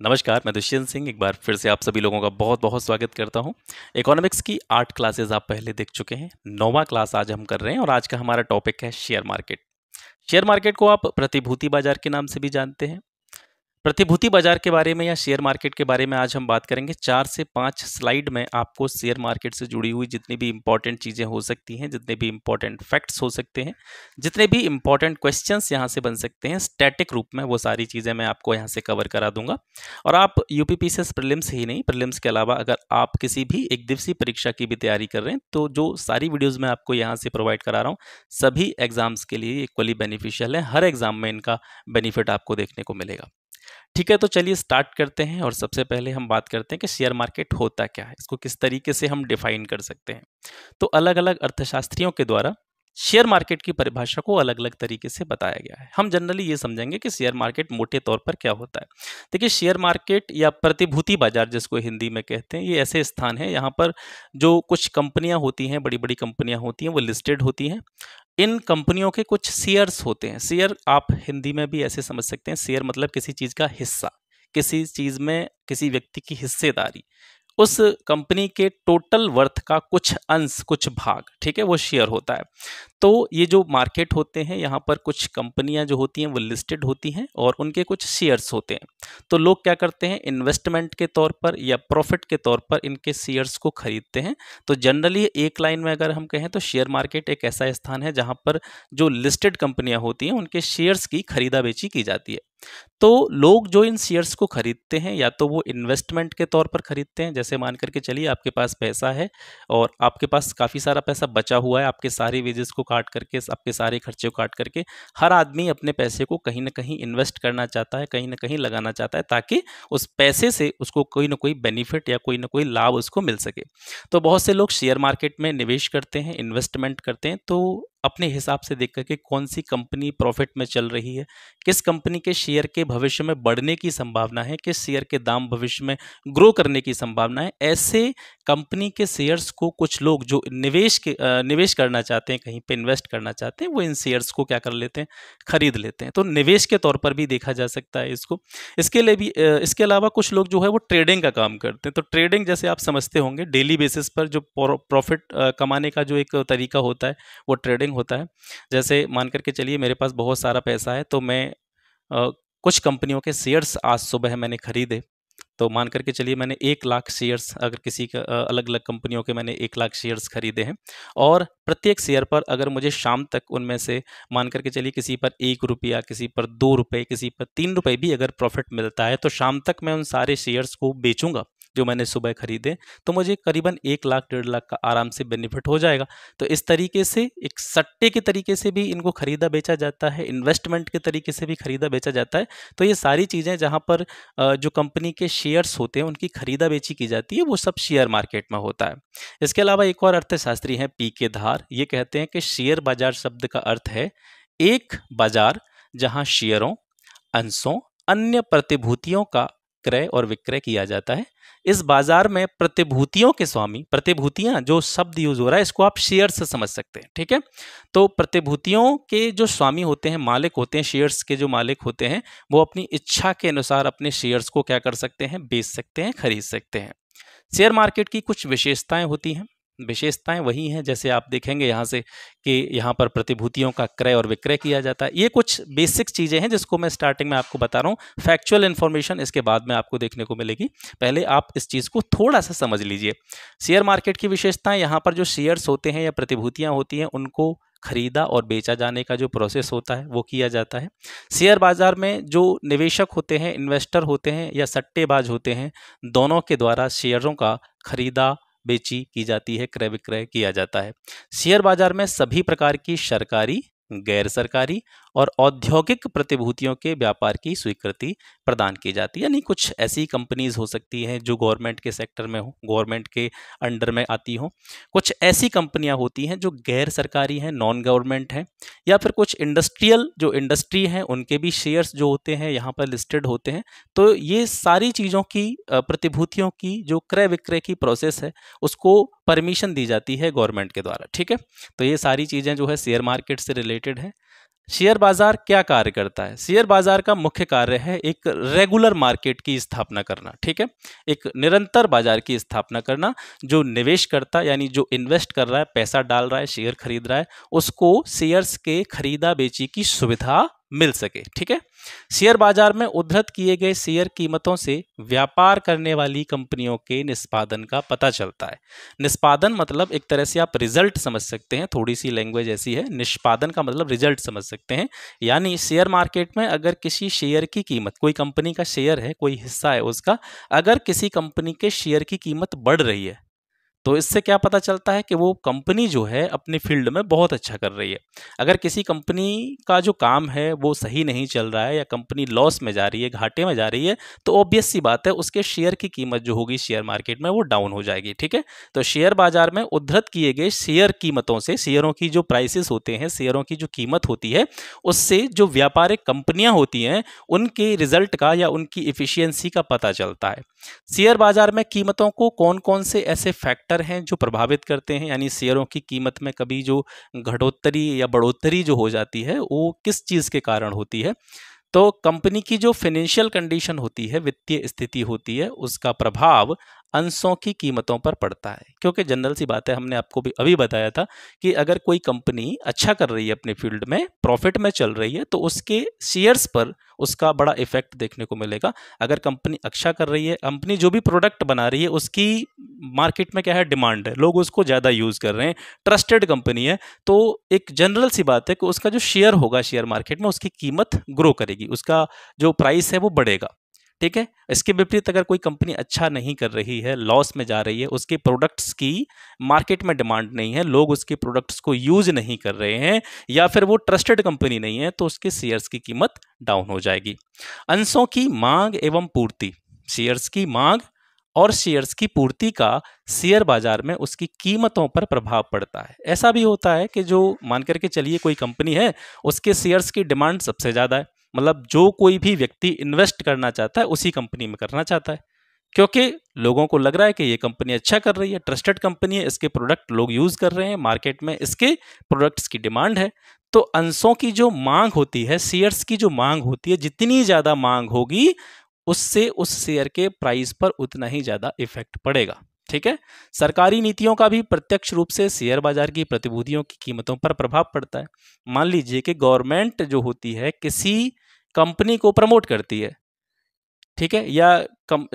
नमस्कार, मैं दुष्यंत सिंह एक बार फिर से आप सभी लोगों का बहुत-बहुत स्वागत करता हूँ। इकोनॉमिक्स की 8 क्लासेस आप पहले देख चुके हैं। 9वां क्लास आज हम कर रहे हैं और आज का हमारा टॉपिक है शेयर मार्केट। शेयर मार्केट को आप प्रतिभूति बाजार के नाम से भी जानते हैं। प्रतिभूति बाजार के बारे में या शेयर मार्केट के बारे में आज हम बात करेंगे। 4 से 5 स्लाइड में आपको शेयर मार्केट से जुड़ी हुई जितनी भी इम्पोर्टेंट चीज़ें हो सकती हैं, जितने भी इम्पोर्टेंट फैक्ट्स हो सकते हैं, जितने भी इम्पोर्टेंट क्वेश्चंस यहाँ से बन सकते हैं स्टैटिक रूप में, वो सारी चीज़ें मैं आपको यहाँ से कवर करा दूंगा। और आप यूपीपीसीएस प्रीलिम्स ही नहीं, प्रीलिम्स के अलावा अगर आप किसी भी एक दिवसीय परीक्षा की भी तैयारी कर रहे हैं तो जो सारी वीडियोज़ मैं आपको यहाँ से प्रोवाइड करा रहा हूँ सभी एग्जाम्स के लिए इक्वली बेनिफिशियल है। हर एग्जाम में इनका बेनिफिट आपको देखने को मिलेगा। ठीक है, तो चलिए स्टार्ट करते हैं और सबसे पहले हम बात करते हैं कि शेयर मार्केट होता क्या है, इसको किस तरीके से हम डिफाइन कर सकते हैं। तो अलग-अलग अर्थशास्त्रियों के द्वारा शेयर मार्केट की परिभाषा को अलग-अलग तरीके से बताया गया है। हम जनरली ये समझेंगे कि शेयर मार्केट मोटे तौर पर क्या होता है। देखिए, शेयर मार्केट या प्रतिभूति बाजार जिसको हिंदी में कहते हैं, ये ऐसे स्थान है यहाँ पर जो कुछ कंपनियां होती हैं, बड़ी-बड़ी कंपनियां होती हैं, वो लिस्टेड होती हैं। इन कंपनियों के कुछ शेयर्स होते हैं। शेयर आप हिंदी में भी ऐसे समझ सकते हैं, शेयर मतलब किसी चीज़ का हिस्सा, किसी चीज़ में किसी व्यक्ति की हिस्सेदारी, उस कंपनी के टोटल वर्थ का कुछ अंश, कुछ भाग, ठीक है, वो शेयर होता है। तो ये जो मार्केट होते हैं, यहाँ पर कुछ कंपनियां जो होती हैं वो लिस्टेड होती हैं और उनके कुछ शेयर्स होते हैं। तो लोग क्या करते हैं, इन्वेस्टमेंट के तौर पर या प्रॉफिट के तौर पर इनके शेयर्स को खरीदते हैं। तो जनरली एक लाइन में अगर हम कहें तो शेयर मार्केट एक ऐसा स्थान है जहाँ पर जो लिस्टेड कंपनियां होती हैं उनके शेयर्स की खरीदा बेची की जाती है। तो लोग जो इन शेयर्स को खरीदते हैं या तो वो इन्वेस्टमेंट के तौर पर खरीदते हैं, जैसे मान करके चलिए आपके पास पैसा है और आपके पास काफ़ी सारा पैसा बचा हुआ है, आपके सारे वेजेस को काट करके, आपके सारे खर्चे को काट करके हर आदमी अपने पैसे को कहीं ना कहीं इन्वेस्ट करना चाहता है, कहीं ना कहीं लगाना चाहता है, ताकि उस पैसे से उसको कोई ना कोई बेनिफिट या कोई ना कोई लाभ उसको मिल सके। तो बहुत से लोग शेयर मार्केट में निवेश करते हैं, इन्वेस्टमेंट करते हैं, तो अपने हिसाब से देख करके कौन सी कंपनी प्रॉफिट में चल रही है, किस कंपनी के शेयर के भविष्य में बढ़ने की संभावना है, किस शेयर के दाम भविष्य में ग्रो करने की संभावना है, ऐसे कंपनी के शेयर्स को कुछ लोग जो निवेश करना चाहते हैं, कहीं पे इन्वेस्ट करना चाहते हैं, वो इन शेयर्स को क्या कर लेते हैं, खरीद लेते हैं। तो निवेश के तौर पर भी देखा जा सकता है इसको। इसके लिए भी इसके अलावा कुछ लोग जो है वो ट्रेडिंग का काम करते हैं। तो ट्रेडिंग जैसे आप समझते होंगे, डेली बेसिस पर जो प्रॉफिट कमाने का जो एक तरीका होता है वो ट्रेडिंग होता है। जैसे मान करके चलिए मेरे पास बहुत सारा पैसा है, तो मैं कुछ कंपनियों के शेयर्स आज सुबह मैंने खरीदे। तो मान करके चलिए मैंने 1 लाख शेयर्स, अगर किसी का अलग-अलग कंपनियों के मैंने 1 लाख शेयर्स खरीदे हैं और प्रत्येक शेयर पर अगर मुझे शाम तक उनमें से मान करके चलिए किसी पर ₹1, किसी पर ₹2, किसी पर ₹3 भी अगर प्रॉफिट मिलता है, तो शाम तक मैं उन सारे शेयर्स को बेचूँगा जो मैंने सुबह खरीदे, तो मुझे करीबन 1 लाख, 1.5 लाख का आराम से बेनिफिट हो जाएगा। तो इस तरीके से एक सट्टे के तरीके से भी इनको खरीदा बेचा जाता है, इन्वेस्टमेंट के तरीके से भी खरीदा बेचा जाता है। तो ये सारी चीज़ें जहाँ पर जो कंपनी के शेयर्स होते हैं उनकी खरीदा बेची की जाती है, वो सब शेयर मार्केट में होता है। इसके अलावा एक और अर्थशास्त्री हैं पी.के. धार, ये कहते हैं कि शेयर बाजार शब्द का अर्थ है एक बाजार जहाँ शेयरों, अंशों, अन्य प्रतिभूतियों का क्रय और विक्रय किया जाता है। इस बाजार में प्रतिभूतियों के स्वामी, प्रतिभूतियां जो शब्द यूज हो रहा है इसको आप शेयर से समझ सकते हैं, ठीक है। तो प्रतिभूतियों के जो स्वामी होते हैं, मालिक होते हैं, शेयर्स के जो मालिक होते हैं, वो अपनी इच्छा के अनुसार अपने शेयर्स को क्या कर सकते हैं, बेच सकते हैं, खरीद सकते हैं। शेयर मार्केट की कुछ विशेषताएं होती हैं। विशेषताएं वही हैं जैसे आप देखेंगे यहाँ से कि यहाँ पर प्रतिभूतियों का क्रय और विक्रय किया जाता है। ये कुछ बेसिक चीज़ें हैं जिसको मैं स्टार्टिंग में आपको बता रहा हूँ। फैक्चुअल इन्फॉर्मेशन इसके बाद में आपको देखने को मिलेगी, पहले आप इस चीज़ को थोड़ा सा समझ लीजिए। शेयर मार्केट की विशेषताएं, यहाँ पर जो शेयर्स होते हैं या प्रतिभूतियाँ होती हैं उनको खरीदा और बेचा जाने का जो प्रोसेस होता है वो किया जाता है। शेयर बाजार में जो निवेशक होते हैं, इन्वेस्टर होते हैं या सट्टेबाज होते हैं, दोनों के द्वारा शेयरों का खरीदा बेची की जाती है, क्रय विक्रय किया जाता है। शेयर बाजार में सभी प्रकार की सरकारी, गैर सरकारी और औद्योगिक प्रतिभूतियों के व्यापार की स्वीकृति प्रदान की जाती है। यानी कुछ ऐसी कंपनीज हो सकती हैं जो गवर्नमेंट के सेक्टर में हो, गवर्नमेंट के अंडर में आती हो। कुछ ऐसी कंपनियां होती हैं जो गैर सरकारी हैं, नॉन गवर्नमेंट हैं, या फिर कुछ इंडस्ट्रियल जो इंडस्ट्री हैं उनके भी शेयर्स जो होते हैं यहाँ पर लिस्टेड होते हैं। तो ये सारी चीज़ों की प्रतिभूतियों की जो क्रय विक्रय की प्रोसेस है उसको परमिशन दी जाती है गवर्नमेंट के द्वारा, ठीक है। तो ये सारी चीज़ें जो है शेयर मार्केट से रिलेटेड है। शेयर बाजार क्या कार्य करता है? शेयर बाजार का मुख्य कार्य है एक रेगुलर मार्केट की स्थापना करना, ठीक है? एक निरंतर बाजार की स्थापना करना, जो निवेश करता यानी जो इन्वेस्ट कर रहा है, पैसा डाल रहा है, शेयर खरीद रहा है, उसको शेयर्स के खरीदा बेची की सुविधा मिल सके, ठीक है? शेयर बाजार में उद्धृत किए गए शेयर कीमतों से व्यापार करने वाली कंपनियों के निष्पादन का पता चलता है। निष्पादन मतलब एक तरह से आप रिजल्ट समझ सकते हैं, थोड़ी सी लैंग्वेज ऐसी है। निष्पादन का मतलब रिजल्ट समझ सकते हैं, यानी शेयर मार्केट में अगर किसी शेयर की कीमत, कोई कंपनी का शेयर है, कोई हिस्सा है उसका, अगर किसी कंपनी के शेयर की कीमत बढ़ रही है तो इससे क्या पता चलता है कि वो कंपनी जो है अपनी फील्ड में बहुत अच्छा कर रही है। अगर किसी कंपनी का जो काम है वो सही नहीं चल रहा है या कंपनी लॉस में जा रही है, घाटे में जा रही है, तो ऑब्वियस सी बात है उसके शेयर की कीमत जो होगी शेयर मार्केट में वो डाउन हो जाएगी, ठीक है? तो शेयर बाजार में उद्धृत किए गए शेयर कीमतों से, शेयरों की जो प्राइसेस होते हैं, शेयरों की जो कीमत होती है, उससे जो व्यापारिक कंपनियां होती हैं उनके रिजल्ट का या उनकी इफिशियंसी का पता चलता है। शेयर बाजार में कीमतों को कौन कौन से ऐसे फैक्टर हैं जो प्रभावित करते हैं, यानी शेयरों की कीमत में कभी जो घटोत्तरी या बढ़ोत्तरी जो हो जाती है वो किस चीज़ के कारण होती है? तो कंपनी की जो फाइनेंशियल कंडीशन होती है, वित्तीय स्थिति होती है, उसका प्रभाव अंशों की कीमतों पर पड़ता है। क्योंकि जनरल सी बात है, हमने आपको भी अभी बताया था कि अगर कोई कंपनी अच्छा कर रही है अपनी फील्ड में, प्रॉफिट में चल रही है, तो उसके शेयर्स पर उसका बड़ा इफेक्ट देखने को मिलेगा। अगर कंपनी अच्छा कर रही है, कंपनी जो भी प्रोडक्ट बना रही है उसकी मार्केट में क्या है, डिमांड है, लोग उसको ज़्यादा यूज़ कर रहे हैं, ट्रस्टेड कंपनी है, तो एक जनरल सी बात है कि उसका जो शेयर होगा शेयर मार्केट में, उसकी कीमत ग्रो करेगी, उसका जो प्राइस है वो बढ़ेगा, ठीक है? इसके विपरीत अगर कोई कंपनी अच्छा नहीं कर रही है, लॉस में जा रही है, उसके प्रोडक्ट्स की मार्केट में डिमांड नहीं है, लोग उसके प्रोडक्ट्स को यूज नहीं कर रहे हैं, या फिर वो ट्रस्टेड कंपनी नहीं है, तो उसके शेयर्स की कीमत डाउन हो जाएगी। अंशों की मांग एवं पूर्ति, शेयर्स की मांग और शेयर्स की पूर्ति का शेयर बाजार में उसकी कीमतों पर प्रभाव पड़ता है। ऐसा भी होता है कि जो मान करके चलिए कोई कंपनी है, उसके शेयर्स की डिमांड सबसे ज़्यादा है, मतलब जो कोई भी व्यक्ति इन्वेस्ट करना चाहता है उसी कंपनी में करना चाहता है, क्योंकि लोगों को लग रहा है कि ये कंपनी अच्छा कर रही है, ट्रस्टेड कंपनी है, इसके प्रोडक्ट लोग यूज़ कर रहे हैं, मार्केट में इसके प्रोडक्ट्स की डिमांड है। तो अंशों की जो मांग होती है, शेयर्स की जो मांग होती है, जितनी ज़्यादा मांग होगी उससे उस शेयर के प्राइस पर उतना ही ज़्यादा इफेक्ट पड़ेगा, ठीक है? सरकारी नीतियों का भी प्रत्यक्ष रूप से शेयर बाजार की प्रतिभूतियों की कीमतों पर प्रभाव पड़ता है। मान लीजिए कि गवर्नमेंट जो होती है किसी कंपनी को प्रमोट करती है, ठीक है, या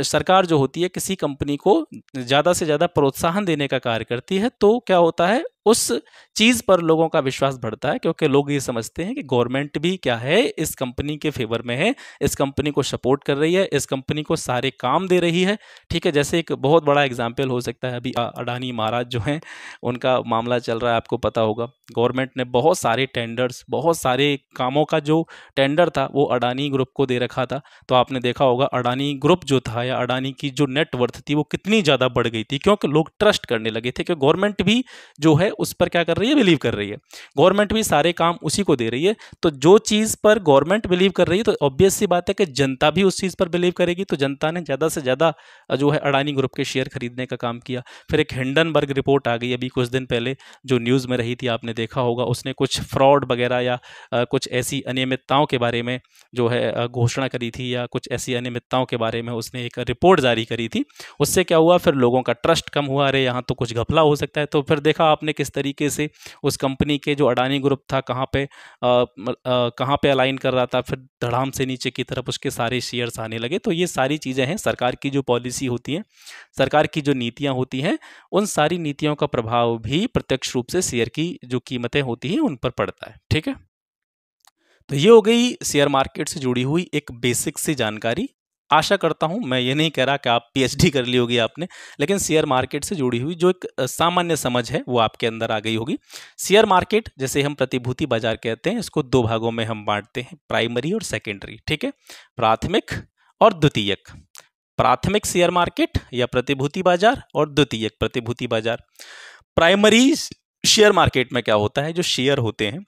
सरकार जो होती है किसी कंपनी को ज़्यादा से ज़्यादा प्रोत्साहन देने का कार्य करती है, तो क्या होता है, उस चीज़ पर लोगों का विश्वास बढ़ता है, क्योंकि लोग ये समझते हैं कि गवर्नमेंट भी क्या है, इस कंपनी के फेवर में है, इस कंपनी को सपोर्ट कर रही है, इस कंपनी को सारे काम दे रही है, ठीक है? जैसे एक बहुत बड़ा एग्जाम्पल हो सकता है, अभी अडानी महाराज जो हैं उनका मामला चल रहा है, आपको पता होगा। गवर्नमेंट ने बहुत सारे टेंडर्स, बहुत सारे कामों का जो टेंडर था वो अडानी ग्रुप को दे रखा था। तो आपने देखा होगा अडानी ग्रुप जो था या अडानी की जो नेटवर्थ थी वो कितनी ज़्यादा बढ़ गई थी, क्योंकि लोग ट्रस्ट करने लगे थे कि गवर्नमेंट भी जो है उस पर क्या कर रही है, बिलीव कर रही है, गवर्नमेंट भी सारे काम उसी को दे रही है। तो जो चीज़ पर गवर्नमेंट बिलीव कर रही है, तो ऑब्वियस सी बात है कि जनता भी उस चीज़ पर बिलीव करेगी, तो जनता ने ज़्यादा से ज़्यादा जो है अडानी ग्रुप के शेयर खरीदने का काम किया। फिर एक हिंडनबर्ग रिपोर्ट आ गई अभी कुछ दिन पहले, जो न्यूज़ में रही थी, आपने देखा होगा, उसने कुछ फ्रॉड वगैरह या कुछ ऐसी अनियमितताओं के बारे में जो है घोषणा करी थी, या कुछ ऐसी अनियमितताओं के बारे में उसने एक रिपोर्ट जारी करी थी। उससे क्या हुआ, फिर लोगों का ट्रस्ट कम हुआ, अरे यहाँ तो कुछ घपला हो सकता है। तो फिर देखा आपने किस तरीके से उस कंपनी के जो अडानी ग्रुप था कहाँ पे अलाइन कर रहा था, फिर धड़ाम से नीचे की तरफ उसके सारे शेयर्स आने लगे। तो ये सारी चीज़ें हैं, सरकार की जो पॉलिसी होती है, सरकार की जो नीतियाँ होती हैं, उन सारी नीतियों का प्रभाव भी प्रत्यक्ष रूप से शेयर की जो कीमतें होती हैं उन पर पड़ता है, ठीक है? तो ये हो गई शेयर मार्केट से जुड़ी हुई एक बेसिक सी जानकारी। आशा करता हूँ, मैं ये नहीं कह रहा कि आप पीएचडी कर ली होगी आपने, लेकिन शेयर मार्केट से जुड़ी हुई जो एक सामान्य समझ है वो आपके अंदर आ गई होगी। शेयर मार्केट, जैसे हम प्रतिभूति बाजार कहते हैं, इसको दो भागों में हम बांटते हैं, प्राइमरी और सेकेंडरी, ठीक है? प्राथमिक और द्वितीयक। प्राथमिक शेयर मार्केट या प्रतिभूति बाजार और द्वितीयक प्रतिभूति बाजार। प्राइमरी शेयर मार्केट में क्या होता है, जो शेयर होते हैं,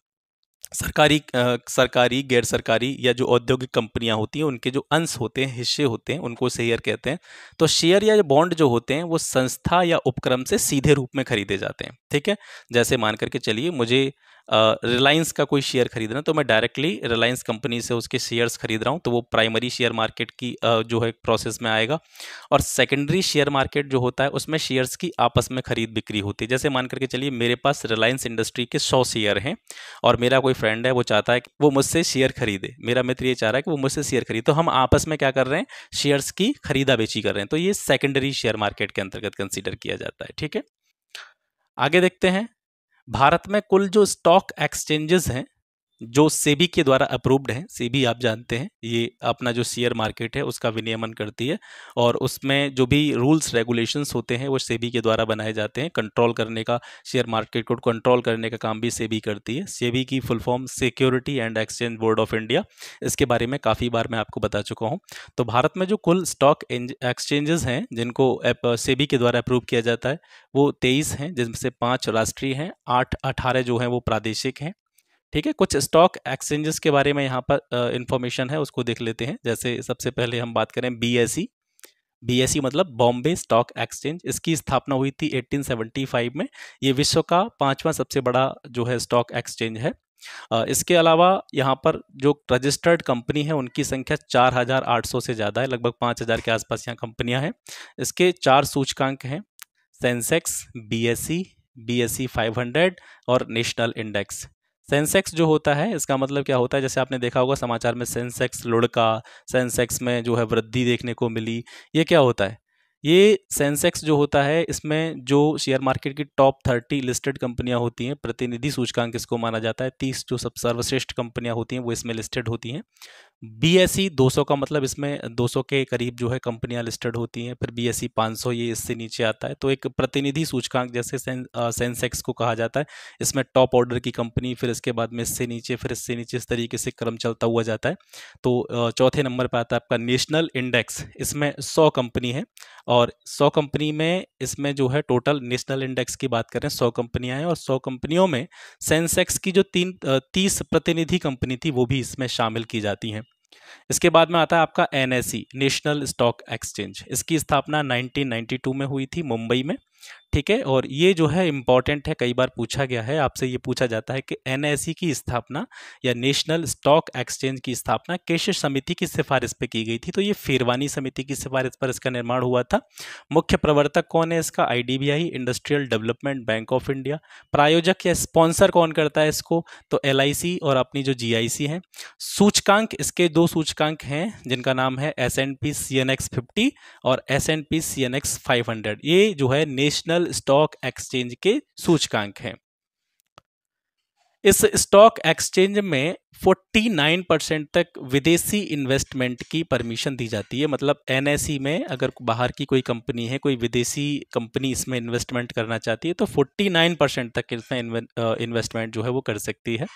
सरकारी गैर सरकारी या जो औद्योगिक कंपनियां होती हैं, उनके जो अंश होते हैं, हिस्से होते हैं, उनको शेयर कहते हैं। तो शेयर या बॉन्ड जो होते हैं वो संस्था या उपक्रम से सीधे रूप में खरीदे जाते हैं, ठीक है? जैसे मान करके चलिए, मुझे रिलायंस का कोई शेयर खरीद रहे हैं तो मैं डायरेक्टली रिलायंस कंपनी से उसके शेयर्स खरीद रहा हूँ, तो वो प्राइमरी शेयर मार्केट की जो है प्रोसेस में आएगा। और सेकेंडरी शेयर मार्केट जो होता है उसमें शेयर्स की आपस में खरीद बिक्री होती है। जैसे मान करके चलिए मेरे पास रिलायंस इंडस्ट्री के 100 शेयर हैं और मेरा कोई फ्रेंड है वो चाहता है कि वो मुझसे शेयर खरीदे, मेरा मित्र ये चाह रहा है कि वो मुझसे शेयर खरीदे, तो हम आपस में क्या कर रहे हैं, शेयर्स की खरीदा बेची कर रहे हैं, तो ये सेकेंडरी शेयर मार्केट के अंतर्गत कंसीडर किया जाता है। ठीक है, आगे देखते हैं। भारत में कुल जो स्टॉक एक्सचेंजेस हैं जो सेबी के द्वारा अप्रूव्ड हैं, सेबी आप जानते हैं ये अपना जो शेयर मार्केट है उसका विनियमन करती है और उसमें जो भी रूल्स रेगुलेशंस होते हैं वो सेबी के द्वारा बनाए जाते हैं। कंट्रोल करने का, शेयर मार्केट को कंट्रोल करने का काम भी सेबी करती है। सेबी की full form security and exchange board of India, इसके बारे में काफ़ी बार मैं आपको बता चुका हूँ। तो भारत में जो कुल स्टॉक एक्सचेंजेस हैं जिनको सेबी के द्वारा अप्रूव किया जाता है वो 23 हैं, जिनमें से 5 राष्ट्रीय हैं, 18 जो हैं वो प्रादेशिक हैं। ठीक है, कुछ स्टॉक एक्सचेंजेस के बारे में यहाँ पर इंफॉर्मेशन है, उसको देख लेते हैं। जैसे सबसे पहले हम बात करें बीएसई। बीएसई मतलब बॉम्बे स्टॉक एक्सचेंज, इसकी स्थापना हुई थी 1875 में। ये विश्व का 5वां सबसे बड़ा जो है स्टॉक एक्सचेंज है। इसके अलावा यहाँ पर जो रजिस्टर्ड कंपनी है उनकी संख्या 4800 से ज़्यादा है, लगभग 5000 के आसपास यहाँ कंपनियाँ हैं। इसके 4 सूचकांक हैं, सेंसेक्स, बीएसई, बीएसई 500 और नेशनल इंडेक्स। सेंसेक्स जो होता है इसका मतलब क्या होता है, जैसे आपने देखा होगा समाचार में सेंसेक्स लुढ़का, सेंसेक्स में जो है वृद्धि देखने को मिली, ये क्या होता है, ये सेंसेक्स जो होता है इसमें जो शेयर मार्केट की टॉप 30 लिस्टेड कंपनियां होती हैं, प्रतिनिधि सूचकांक इसको माना जाता है। 30 जो सब सर्वश्रेष्ठ कंपनियां होती हैं वो इसमें लिस्टेड होती हैं। बीएसई 200 का मतलब इसमें 200 के करीब जो है कंपनियां लिस्टेड होती हैं। फिर बीएसई 500 ये इससे नीचे आता है। तो एक प्रतिनिधि सूचकांक जैसे सेंसेक्स को कहा जाता है, इसमें टॉप ऑर्डर की कंपनी, फिर इसके बाद में इससे नीचे, फिर इससे नीचे, इस तरीके से क्रम चलता हुआ जाता है। तो चौथे नंबर पर आता है आपका नेशनल इंडेक्स, इसमें 100 कंपनी है और 100 कंपनी में इसमें जो है टोटल नेशनल इंडेक्स की बात करें 100 कंपनियां हैं और 100 कंपनियों में सेंसेक्स की जो 30 प्रतिनिधि कंपनी थी वो भी इसमें शामिल की जाती हैं। इसके बाद में आता है आपका एनएसई, नेशनल स्टॉक एक्सचेंज। इसकी स्थापना 1992 में हुई थी मुंबई में। ठीक है, और ये जो है इंपॉर्टेंट है, कई बार पूछा गया है, आपसे ये पूछा जाता है कि एनएसई की स्थापना या नेशनल स्टॉक एक्सचेंज की स्थापना किस समिति की सिफारिश पे की गई थी, तो ये फिरवानी समिति की सिफारिश पर इसका निर्माण हुआ था। मुख्य प्रवर्तक कौन है इसका, IDBI, industrial development bank of India. प्रायोजक या स्पॉन्सर कौन करता है इसको, तो एलआईसी और अपनी जो जीआईसी है। सूचकांक, इसके 2 सूचकांक हैं जिनका नाम है S&P CNX 50 और S&P CNX 500। ये जो है नेशनल स्टॉक एक्सचेंज के सूचकांक हैं। इस स्टॉक एक्सचेंज में 49% तक विदेशी इन्वेस्टमेंट की परमिशन दी जाती है। मतलब एनएसई में अगर बाहर की कोई कंपनी है, कोई विदेशी कंपनी इसमें इन्वेस्टमेंट करना चाहती है तो 49% तक इसमें इन्वेस्टमेंट जो है वो कर सकती है।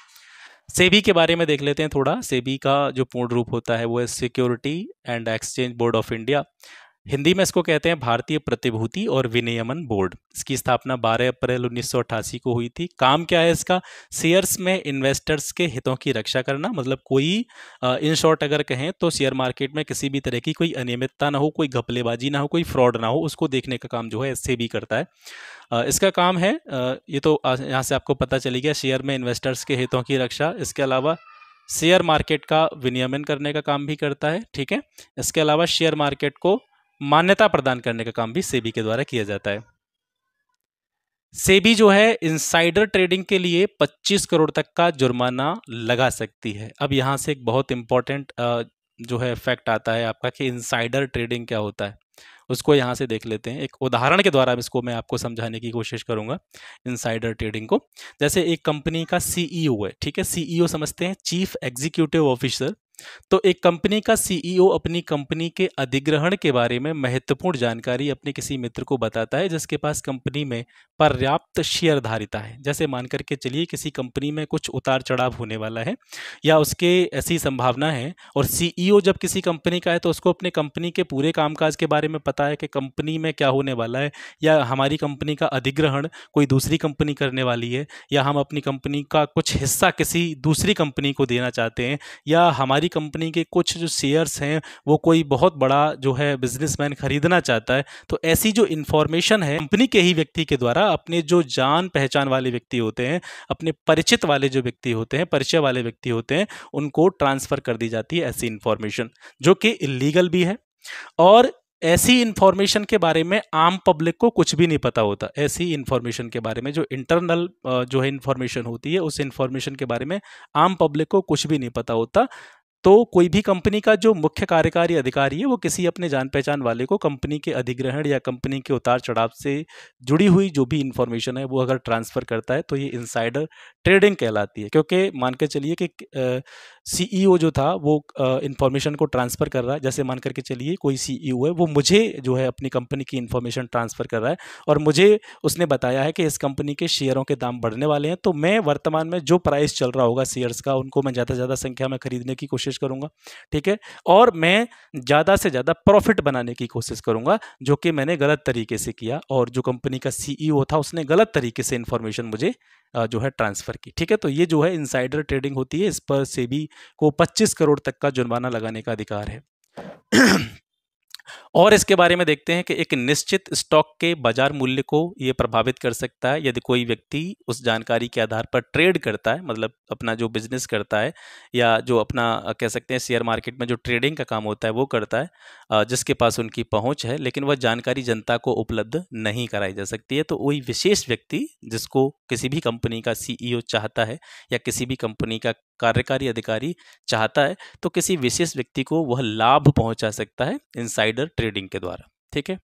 सेबी के बारे में देख लेते हैं थोड़ा। सेबी का जो पूर्ण रूप होता है वो है security and exchange board of India. Hindi में इसको कहते हैं भारतीय प्रतिभूति और विनियमन बोर्ड। इसकी स्थापना 12 अप्रैल 1988 को हुई थी। काम क्या है इसका, शेयर्स में इन्वेस्टर्स के हितों की रक्षा करना। मतलब कोई इन शॉर्ट अगर कहें तो शेयर मार्केट में किसी भी तरह की कोई अनियमितता ना हो, कोई घपलेबाजी ना हो, कोई फ्रॉड ना हो, उसको देखने का काम जो है सेबी करता है। इसका काम है, ये तो यहाँ से आपको पता चली गया, शेयर में इन्वेस्टर्स के हितों की रक्षा। इसके अलावा शेयर मार्केट का विनियमन करने का काम भी करता है। ठीक है, इसके अलावा शेयर मार्केट को मान्यता प्रदान करने का काम भी सेबी के द्वारा किया जाता है। सेबी जो है इनसाइडर ट्रेडिंग के लिए 25 करोड़ तक का जुर्माना लगा सकती है। अब यहाँ से एक बहुत इंपॉर्टेंट जो है फैक्ट आता है आपका कि इनसाइडर ट्रेडिंग क्या होता है, उसको यहाँ से देख लेते हैं। एक उदाहरण के द्वारा इसको मैं आपको समझाने की कोशिश करूंगा इनसाइडर ट्रेडिंग को। जैसे एक कंपनी का सीईओ है, ठीक है, सीईओ समझते हैं चीफ एग्जीक्यूटिव ऑफिसर। तो एक कंपनी का सीईओ अपनी कंपनी के अधिग्रहण के बारे में महत्वपूर्ण जानकारी अपने किसी मित्र को बताता है जिसके पास कंपनी में पर्याप्त शेयरधारिता है। जैसे मान करके चलिए किसी कंपनी में कुछ उतार चढ़ाव होने वाला है या उसके ऐसी संभावना है, और सीईओ जब किसी कंपनी का है तो उसको अपने कंपनी के पूरे कामकाज के बारे में पता है कि कंपनी में क्या होने वाला है, या हमारी कंपनी का अधिग्रहण कोई दूसरी कंपनी करने वाली है, या हम अपनी कंपनी का कुछ हिस्सा किसी दूसरी कंपनी को देना चाहते हैं, या हमारी कंपनी के कुछ जो शेयर्स हैं वो कोई बहुत बड़ा जो है बिजनेसमैन खरीदना चाहता है, तो ऐसी जो इन्फॉर्मेशन है कंपनी के ही व्यक्ति के द्वारा अपने जो जान पहचान वाले व्यक्ति होते हैं, अपने परिचित वाले जो व्यक्ति होते हैं, परिचय वाले व्यक्ति होते हैं, उनको ट्रांसफ़र कर दी जाती है ऐसी इन्फॉर्मेशन, जो कि इलीगल भी है। और ऐसी इन्फॉर्मेशन के बारे में आम पब्लिक को कुछ भी नहीं पता होता। ऐसी इन्फॉर्मेशन के बारे में जो इंटरनल जो है इन्फॉर्मेशन होती है, उस इन्फॉर्मेशन के बारे में आम पब्लिक को कुछ भी नहीं पता होता। तो कोई भी कंपनी का जो मुख्य कार्यकारी अधिकारी है वो किसी अपने जान पहचान वाले को कंपनी के अधिग्रहण या कंपनी के उतार चढ़ाव से जुड़ी हुई जो भी इन्फॉर्मेशन है वो अगर ट्रांसफ़र करता है तो ये इनसाइडर ट्रेडिंग कहलाती है। क्योंकि मान के चलिए कि सीईओ जो था वो इन्फॉर्मेशन को ट्रांसफ़र कर रहा है, जैसे मान करके चलिए कोई सीईओ है वो मुझे जो है अपनी कंपनी की इन्फॉर्मेशन ट्रांसफ़र कर रहा है और मुझे उसने बताया है कि इस कंपनी के शेयरों के दाम बढ़ने वाले हैं, तो मैं वर्तमान में जो प्राइस चल रहा होगा शेयर्स का उनको मैं ज़्यादा से ज़्यादा संख्या में खरीदने की कोशिश करूंगा, ठीक है, और मैं ज़्यादा से ज़्यादा प्रॉफिट बनाने की कोशिश करूंगा, जो कि मैंने गलत तरीके से किया और जो कंपनी का सीईओ था उसने गलत तरीके से इन्फॉर्मेशन मुझे जो है ट्रांसफ़र की, ठीक है। तो ये जो है इनसाइडर ट्रेडिंग होती है, इस पर सेबी को 25 करोड़ तक का जुर्माना लगाने का अधिकार है। और इसके बारे में देखते हैं कि एक निश्चित स्टॉक के बाजार मूल्य को ये प्रभावित कर सकता है यदि कोई व्यक्ति उस जानकारी के आधार पर ट्रेड करता है, मतलब अपना जो बिजनेस करता है या जो अपना कह सकते हैं शेयर मार्केट में जो ट्रेडिंग का काम होता है वो करता है, जिसके पास उनकी पहुंच है, लेकिन वह जानकारी जनता को उपलब्ध नहीं कराई जा सकती है। तो वही विशेष व्यक्ति जिसको किसी भी कंपनी का सीईओ चाहता है या किसी भी कंपनी का कार्यकारी अधिकारी चाहता है, तो किसी विशेष व्यक्ति को वह लाभ पहुंचा सकता है इनसाइडर ट्रेडिंग के द्वारा, ठीक है।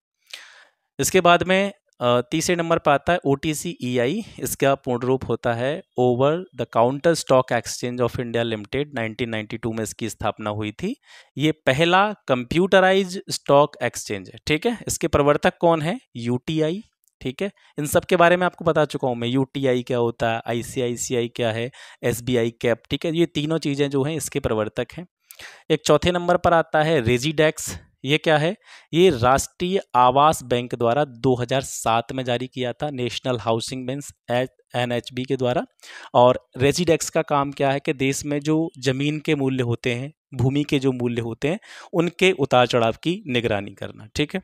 इसके बाद में तीसरे नंबर पर आता है OTCEI। इसका पूर्ण रूप होता है over the counter stock exchange of India limited. 1992 में इसकी स्थापना हुई थी। ये पहला कंप्यूटराइज स्टॉक एक्सचेंज है, ठीक है। इसके प्रवर्तक कौन है? UTI, ठीक है। इन सब के बारे में आपको बता चुका हूँ मैं, UTI क्या होता है, ICICI क्या है, SBI कैप, ठीक है। ये तीनों चीज़ें जो हैं इसके प्रवर्तक हैं। एक चौथे नंबर पर आता है रेजिडेक्स। ये क्या है? ये राष्ट्रीय आवास बैंक द्वारा 2007 में जारी किया था, नेशनल हाउसिंग बैंक NHB के द्वारा। और रेजिडेक्स का काम क्या है कि देश में जो जमीन के मूल्य होते हैं, भूमि के जो मूल्य होते हैं, उनके उतार चढ़ाव की निगरानी करना, ठीक है।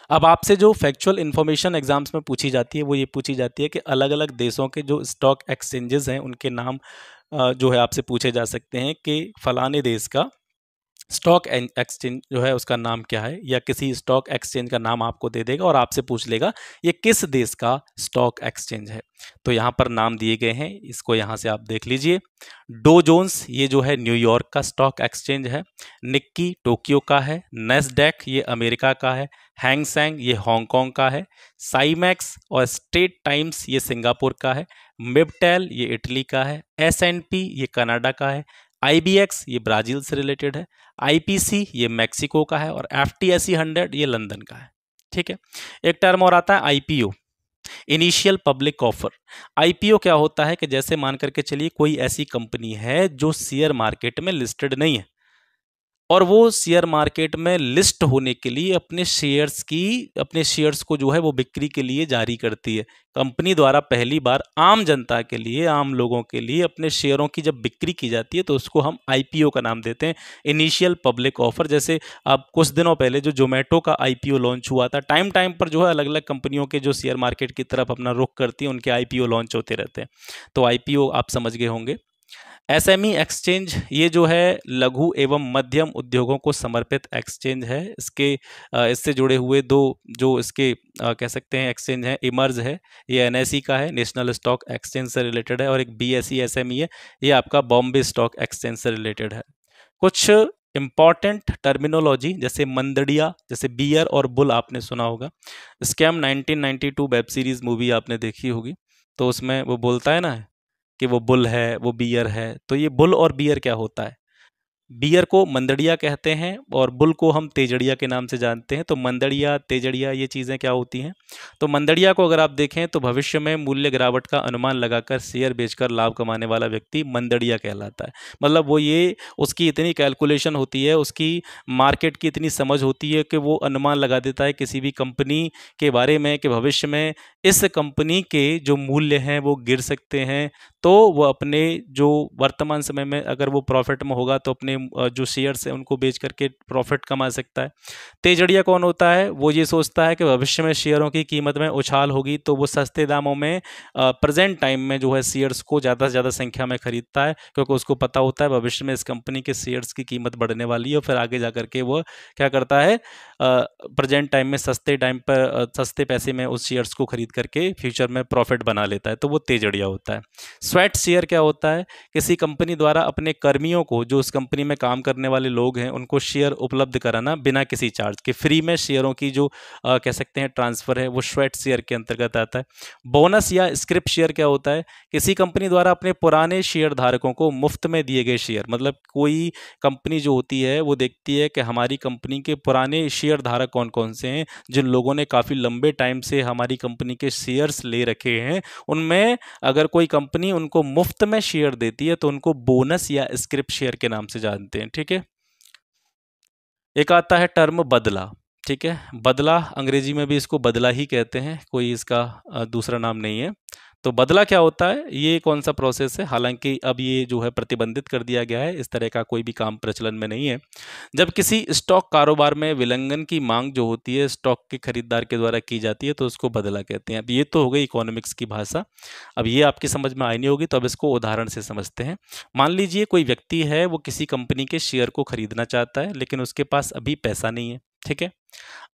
अब आपसे जो फैक्चुअल इन्फॉर्मेशन एग्जाम्स में पूछी जाती है वो ये पूछी जाती है कि अलग अलग देशों के जो स्टॉक एक्सचेंजेस हैं उनके नाम जो है आपसे पूछे जा सकते हैं कि फलाने देश का स्टॉक एक्सचेंज जो है उसका नाम क्या है, या किसी स्टॉक एक्सचेंज का नाम आपको दे देगा और आपसे पूछ लेगा ये किस देश का स्टॉक एक्सचेंज है। तो यहाँ पर नाम दिए गए हैं, इसको यहाँ से आप देख लीजिए। डो जोन्स ये जो है न्यूयॉर्क का स्टॉक एक्सचेंज है, निक्की टोक्यो का है, नेस्डैक ये अमेरिका का है, हैंग सेंग ये हांगकांग का है, साइमैक्स और स्ट्रेट टाइम्स ये सिंगापुर का है, मिबटेल ये इटली का है, S&P ये कनाडा का है, IBX ये ब्राज़ील से रिलेटेड है, IPC ये मैक्सिको का है और FTSE 100 ये लंदन का है, ठीक है। एक टर्म और आता है IPO, initial public offer. IPO क्या होता है कि जैसे मान करके चलिए कोई ऐसी कंपनी है जो शेयर मार्केट में लिस्टेड नहीं है और वो शेयर मार्केट में लिस्ट होने के लिए अपने शेयर्स को जो है वो बिक्री के लिए जारी करती है। कंपनी द्वारा पहली बार आम जनता के लिए, आम लोगों के लिए अपने शेयरों की जब बिक्री की जाती है तो उसको हम IPO का नाम देते हैं, इनिशियल पब्लिक ऑफर। जैसे अब कुछ दिनों पहले जो जोमेटो का IPO लॉन्च हुआ था, टाइम टाइम पर जो है अलग अलग कंपनियों के जो शेयर मार्केट की तरफ अपना रुख करती है उनके IPO लॉन्च होते रहते हैं। तो IPO आप समझ गए होंगे। SME एक्सचेंज ये जो है लघु एवं मध्यम उद्योगों को समर्पित एक्सचेंज है। इससे जुड़े हुए दो जो इसके कह सकते हैं एक्सचेंज हैं, इमर्ज है ये NSE का है, नेशनल स्टॉक एक्सचेंज से रिलेटेड है, और एक BSE SME है ये आपका बॉम्बे स्टॉक एक्सचेंज से रिलेटेड है। कुछ इम्पॉर्टेंट टर्मिनोलॉजी जैसे मंदड़िया, जैसे बियर और बुल आपने सुना होगा। स्कैम 1992 वेब सीरीज मूवी आपने देखी होगी, तो उसमें वो बोलता है ना कि वो बुल है, वो बियर है। तो ये बुल और बियर क्या होता है? बियर को मंदड़िया कहते हैं और बुल को हम तेजड़िया के नाम से जानते हैं। तो मंदड़िया, तेजड़िया ये चीज़ें क्या होती हैं? तो मंदड़िया को अगर आप देखें तो भविष्य में मूल्य गिरावट का अनुमान लगाकर शेयर बेचकर लाभ कमाने वाला व्यक्ति मंदड़िया कहलाता है। मतलब वो ये उसकी इतनी कैलकुलेशन होती है, उसकी मार्केट की इतनी समझ होती है कि वो अनुमान लगा देता है किसी भी कंपनी के बारे में कि भविष्य में इस कंपनी के जो मूल्य हैं वो गिर सकते हैं, तो वो अपने जो वर्तमान समय में अगर वो प्रॉफिट में होगा तो अपने जो शेयर्स हैं उनको बेच करके प्रॉफिट कमा सकता है। तेजड़िया कौन होता है? वो ये सोचता है कि भविष्य में शेयरों की कीमत में उछाल होगी, तो वो सस्ते दामों में प्रेजेंट टाइम में जो है शेयर्स को ज़्यादा से ज़्यादा संख्या में खरीदता है, क्योंकि उसको पता होता है भविष्य में इस कंपनी के शेयर्स की कीमत बढ़ने वाली है और फिर आगे जा करके वो क्या करता है, प्रेजेंट टाइम में सस्ते पैसे में उस शेयर्स को खरीद करके फ्यूचर में प्रॉफिट बना लेता है, तो वो तेजड़िया होता है। स्वेट शेयर क्या होता है? किसी कंपनी द्वारा अपने कर्मियों को, जो उस कंपनी में काम करने वाले लोग हैं, उनको शेयर उपलब्ध कराना बिना किसी चार्ज के, फ्री में शेयरों की जो कह सकते हैं ट्रांसफर है, वो स्वेट शेयर के अंतर्गत आता है। बोनस या स्क्रिप्ट शेयर क्या होता है? किसी कंपनी द्वारा अपने पुराने शेयर धारकों को मुफ्त में दिए गए शेयर, मतलब कोई कंपनी जो होती है वो देखती है कि हमारी कंपनी के पुराने शेयर धारक कौन कौन से हैं, जिन लोगों ने काफ़ी लंबे टाइम से हमारी कंपनी के शेयर्स ले रखे हैं, उनमें अगर कोई कंपनी उनको मुफ्त में शेयर देती है तो उनको बोनस या स्क्रिप्ट शेयर के नाम से जानते हैं। ठीक है। एक आता है टर्म बदला। ठीक है, बदला अंग्रेजी में भी इसको बदला ही कहते हैं, कोई इसका दूसरा नाम नहीं है। तो बदला क्या होता है? ये कौन सा प्रोसेस है? हालांकि अब ये जो है प्रतिबंधित कर दिया गया है, इस तरह का कोई भी काम प्रचलन में नहीं है। जब किसी स्टॉक कारोबार में विलंघन की मांग जो होती है स्टॉक के खरीदार के द्वारा की जाती है, तो उसको बदला कहते हैं। अब ये तो हो गई इकोनॉमिक्स की भाषा, अब ये आपकी समझ में आई नहीं होगी, तो अब इसको उदाहरण से समझते हैं। मान लीजिए कोई व्यक्ति है, वो किसी कंपनी के शेयर को खरीदना चाहता है, लेकिन उसके पास अभी पैसा नहीं है। ठीक है,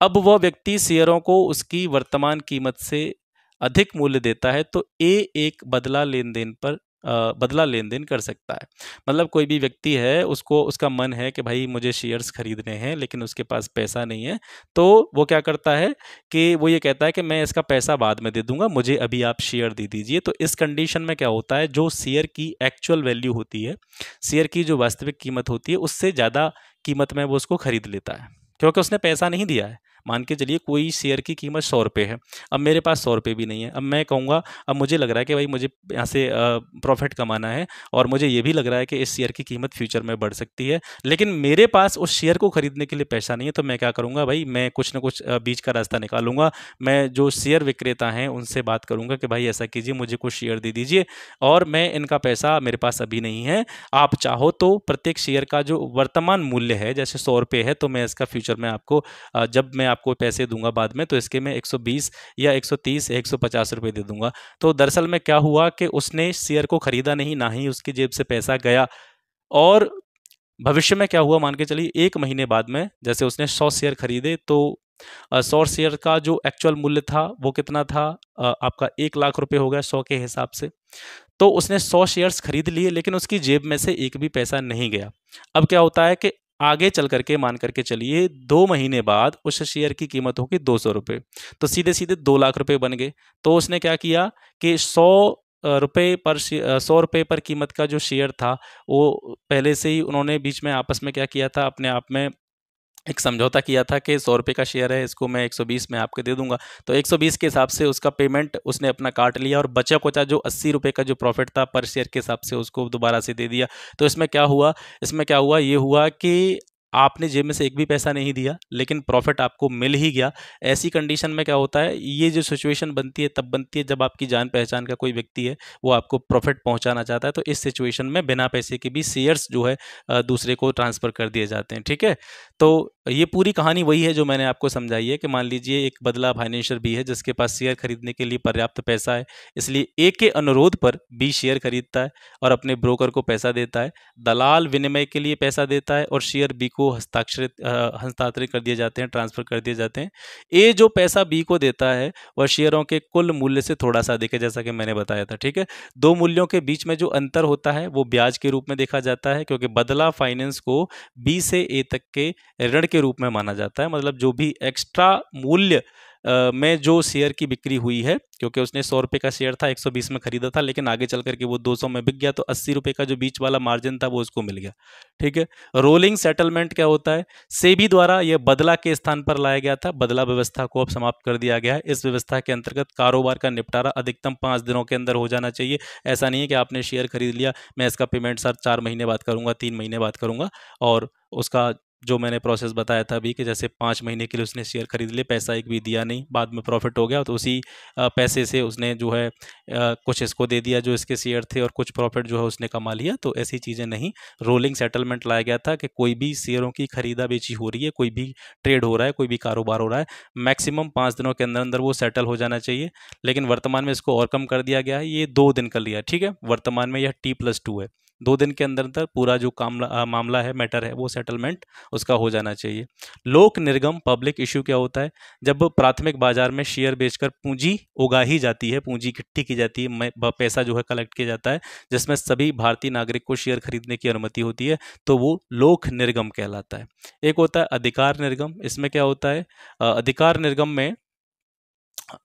अब वह व्यक्ति शेयरों को उसकी वर्तमान कीमत से अधिक मूल्य देता है, तो एक बदला लेन देन कर सकता है। मतलब कोई भी व्यक्ति है, उसको उसका मन है कि भाई मुझे शेयर्स खरीदने हैं, लेकिन उसके पास पैसा नहीं है, तो वो क्या करता है कि वो ये कहता है कि मैं इसका पैसा बाद में दे दूंगा, मुझे अभी आप शेयर दे दीजिए। तो इस कंडीशन में क्या होता है, जो शेयर की एक्चुअल वैल्यू होती है, शेयर की जो वास्तविक कीमत होती है, उससे ज़्यादा कीमत में वो उसको खरीद लेता है, क्योंकि उसने पैसा नहीं दिया है। मान के चलिए कोई शेयर की कीमत 100 रुपये है, अब मेरे पास 100 रुपये भी नहीं है। अब मैं कहूँगा, अब मुझे लग रहा है कि भाई मुझे यहाँ से प्रॉफिट कमाना है, और मुझे ये भी लग रहा है कि इस शेयर की कीमत फ्यूचर में बढ़ सकती है, लेकिन मेरे पास उस शेयर को खरीदने के लिए पैसा नहीं है। तो मैं क्या करूँगा भाई, मैं कुछ ना कुछ बीच का रास्ता निकालूंगा। मैं जो शेयर विक्रेता हैं उनसे बात करूँगा कि भाई ऐसा कीजिए, मुझे कुछ शेयर दे दीजिए, और मैं इनका पैसा मेरे पास अभी नहीं है, आप चाहो तो प्रत्येक शेयर का जो वर्तमान मूल्य है, जैसे 100 रुपये है, तो मैं इसका फ्यूचर में आपको जब मैं आपको पैसे दूंगा बाद में, तो इसके मैं 120 या 130 या 150 रुपये दे दूंगा। तो दरअसल में क्या हुआ कि उसने शेयर को खरीदा नहीं, ना ही उसकी जेब से पैसा गया, और भविष्य में क्या हुआ, मान के चलिए 1 महीने बाद में, जैसे उसने 100 शेयर खरीदे, तो 100 शेयर का जो एक्चुअल मूल्य था वो कितना था, आपका 1 लाख रुपए हो गया 100 के हिसाब से। तो उसने 100 शेयर्स खरीद लिए, लेकिन उसकी जेब में से एक भी पैसा नहीं गया। अब क्या होता है कि आगे चल करके मान करके चलिए 2 महीने बाद उस शेयर की कीमत होगी 200 रुपये, तो सीधे सीधे 2 लाख रुपए बन गए। तो उसने क्या किया कि 100 रुपये पर कीमत का जो शेयर था, वो पहले से ही उन्होंने बीच में आपस में क्या किया था, अपने आप में एक समझौता किया था कि 100 रुपये का शेयर है, इसको मैं 120 में आपको दे दूंगा। तो 120 के हिसाब से उसका पेमेंट उसने अपना काट लिया, और बचा कुचा जो 80 रुपये का जो प्रॉफिट था पर शेयर के हिसाब से उसको दोबारा से दे दिया। तो इसमें क्या हुआ, ये हुआ कि आपने जेब में से एक भी पैसा नहीं दिया, लेकिन प्रॉफिट आपको मिल ही गया। ऐसी कंडीशन में क्या होता है, ये जो सिचुएशन बनती है तब बनती है जब आपकी जान पहचान का कोई व्यक्ति है, वो आपको प्रॉफिट पहुंचाना चाहता है। तो इस सिचुएशन में बिना पैसे के भी शेयर्स जो है दूसरे को ट्रांसफ़र कर दिए जाते हैं। ठीक है, तो ये पूरी कहानी वही है जो मैंने आपको समझाई है कि मान लीजिए एक बदला फाइनेंशियर बी है, जिसके पास शेयर खरीदने के लिए पर्याप्त पैसा है, इसलिए ए के अनुरोध पर बी शेयर खरीदता है और अपने ब्रोकर को पैसा देता है। दलाल विनिमय के लिए पैसा देता है और शेयर बी को हस्तांतरित कर दिए जाते हैं, ट्रांसफर कर दिए जाते हैं। ए जो पैसा बी को देता है वह शेयरों के कुल मूल्य से थोड़ा सा अधिक है, जैसा कि मैंने बताया था। ठीक है, दो मूल्यों के बीच में जो अंतर होता है वो ब्याज के रूप में देखा जाता है, क्योंकि बदला फाइनेंस को बी से ए तक के ऋण के रूप में माना जाता है। मतलब जो भी एक्स्ट्रा मूल्य में जो शेयर की बिक्री हुई है, क्योंकि उसने 100 रुपये का शेयर था, 120 में खरीदा था, लेकिन आगे चल करके वो 200 में बिक गया, तो 80 रुपये का जो बीच वाला मार्जिन था वो उसको मिल गया। ठीक है। रोलिंग सेटलमेंट क्या होता है? सेबी द्वारा यह बदला के स्थान पर लाया गया था, बदला व्यवस्था को अब समाप्त कर दिया गया है। इस व्यवस्था के अंतर्गत कारोबार का निपटारा अधिकतम 5 दिनों के अंदर हो जाना चाहिए। ऐसा नहीं है कि आपने शेयर खरीद लिया, मैं इसका पेमेंट सर 4 महीने बाद करूंगा, 3 महीने बाद करूंगा, और उसका जो मैंने प्रोसेस बताया था अभी कि जैसे 5 महीने के लिए उसने शेयर खरीद लिए, पैसा एक भी दिया नहीं, बाद में प्रॉफिट हो गया तो उसी पैसे से उसने जो है कुछ इसको दे दिया जो इसके शेयर थे, और कुछ प्रॉफिट जो है उसने कमा लिया। तो ऐसी चीज़ें नहीं, रोलिंग सेटलमेंट लाया गया था कि कोई भी शेयरों की खरीदा बेची हो रही है, कोई भी ट्रेड हो रहा है, कोई भी कारोबार हो रहा है, मैक्सिमम 5 दिनों के अंदर अंदर वो सेटल हो जाना चाहिए। लेकिन वर्तमान में इसको और कम कर दिया गया है, ये 2 दिन कर लिया। ठीक है, वर्तमान में यह T+2 है, 2 दिन के अंदर अंदर पूरा जो मामला है, मैटर है, वो सेटलमेंट उसका हो जाना चाहिए। लोक निर्गम पब्लिक इश्यू क्या होता है? जब प्राथमिक बाजार में शेयर बेचकर पूंजी उगाही जाती है, पूंजी इकट्ठी की जाती है, पैसा जो है कलेक्ट किया जाता है, जिसमें सभी भारतीय नागरिक को शेयर खरीदने की अनुमति होती है, तो वो लोक निर्गम कहलाता है। एक होता है अधिकार निर्गम। इसमें क्या होता है? अधिकार निर्गम में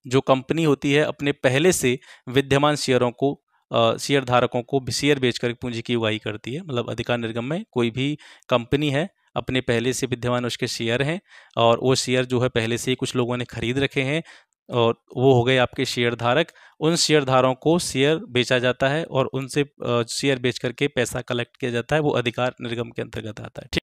जो कंपनी होती है अपने पहले से विद्यमान शेयरों को, शेयर धारकों को शेयर बेचकर पूंजी की उगाही करती है। मतलब अधिकार निर्गम में कोई भी कंपनी है, अपने पहले से विद्यमान उसके शेयर हैं, और वो शेयर जो है पहले से ही कुछ लोगों ने खरीद रखे हैं, और वो हो गए आपके शेयर धारक। उन शेयर धारकों को शेयर बेचा जाता है और उनसे शेयर बेच करके पैसा कलेक्ट किया जाता है, वो अधिकार निर्गम के अंतर्गत आता है। ठीक।